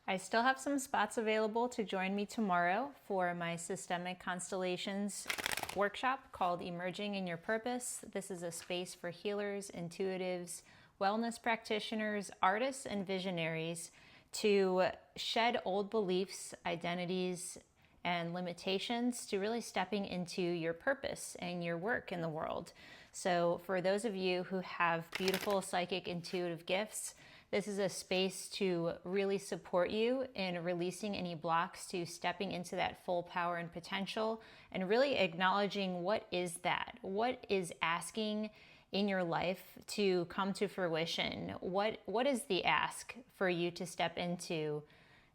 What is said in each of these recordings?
I still have some spots available to join me tomorrow for my systemic constellations workshop called Emerging in Your Purpose. This is a space for healers, intuitives, wellness practitioners, artists, and visionaries to shed old beliefs, identities, and limitations to really stepping into your purpose and your work in the world. So for those of you who have beautiful psychic intuitive gifts, this is a space to really support you in releasing any blocks to stepping into that full power and potential, and really acknowledging what is that? What is asking in your life to come to fruition? What is the ask for you to step into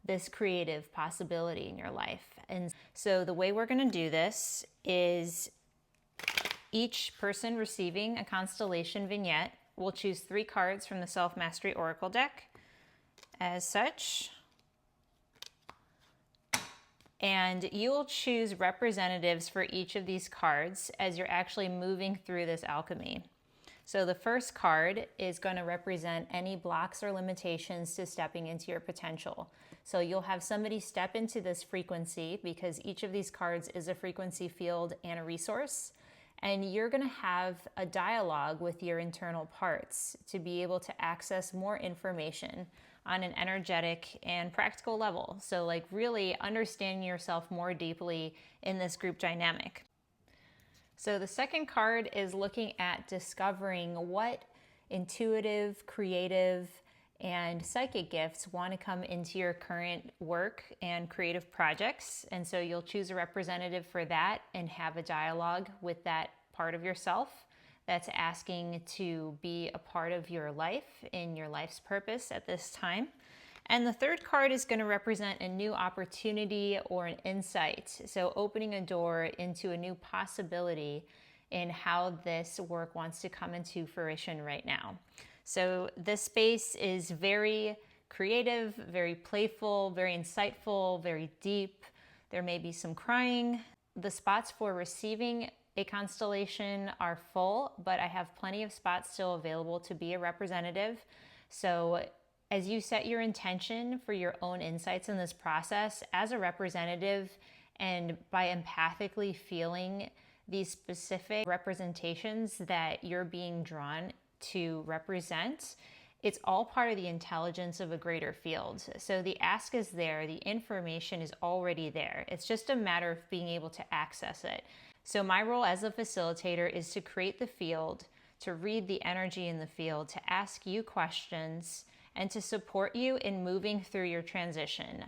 this creative possibility in your life? And so the way we're going to do this is each person receiving a constellation vignette will choose 3 cards from the Self-Mastery Oracle deck as such. And you will choose representatives for each of these cards as you're actually moving through this alchemy. So the first card is going to represent any blocks or limitations to stepping into your potential. So you'll have somebody step into this frequency because each of these cards is a frequency field and a resource. And you're going to have a dialogue with your internal parts to be able to access more information on an energetic and practical level. So like really understanding yourself more deeply in this group dynamic. So the second card is looking at discovering what intuitive, creative, and psychic gifts want to come into your current work and creative projects. And so you'll choose a representative for that and have a dialogue with that part of yourself that's asking to be a part of your life in your life's purpose at this time. And the third card is going to represent a new opportunity or an insight. So opening a door into a new possibility in how this work wants to come into fruition right now. So this space is very creative, very playful, very insightful, very deep. There may be some crying. The spots for receiving a constellation are full, but I have plenty of spots still available to be a representative. So as you set your intention for your own insights in this process as a representative, and by empathically feeling these specific representations that you're being drawn to represent, it's all part of the intelligence of a greater field. So the ask is there, the information is already there. It's just a matter of being able to access it. So my role as a facilitator is to create the field, to read the energy in the field, to ask you questions, and to support you in moving through your transition.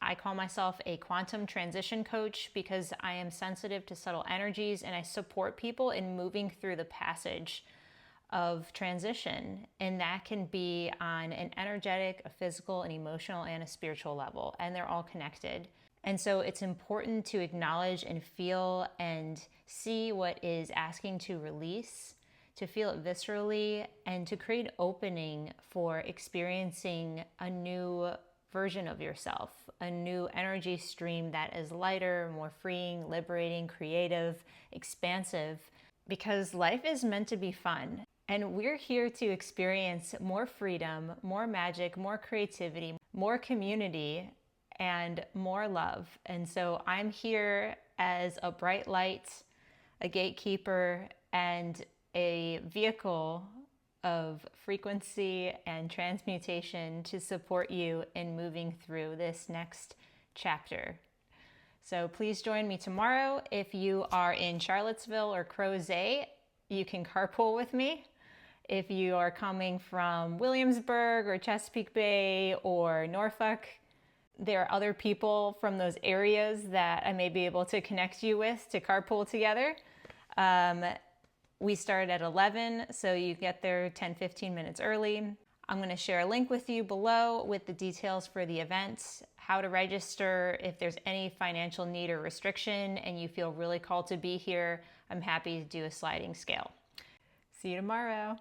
I call myself a quantum transition coach because I am sensitive to subtle energies and I support people in moving through the passage of transition. And that can be on an energetic, a physical, an emotional, and a spiritual level. And they're all connected. And so it's important to acknowledge and feel and see what is asking to release, to feel it viscerally, and to create opening for experiencing a new version of yourself, a new energy stream that is lighter, more freeing, liberating, creative, expansive, because life is meant to be fun. And we're here to experience more freedom, more magic, more creativity, more community, and more love. And so I'm here as a bright light, a gatekeeper, and a vehicle of frequency and transmutation to support you in moving through this next chapter. So please join me tomorrow. If you are in Charlottesville or Crozet, you can carpool with me. If you are coming from Williamsburg or Chesapeake Bay or Norfolk, there are other people from those areas that I may be able to connect you with to carpool together. We start at 11, so you get there 10-15 minutes early. I'm going to share a link with you below with the details for the event, how to register. If there's any financial need or restriction and you feel really called to be here, I'm happy to do a sliding scale. See you tomorrow.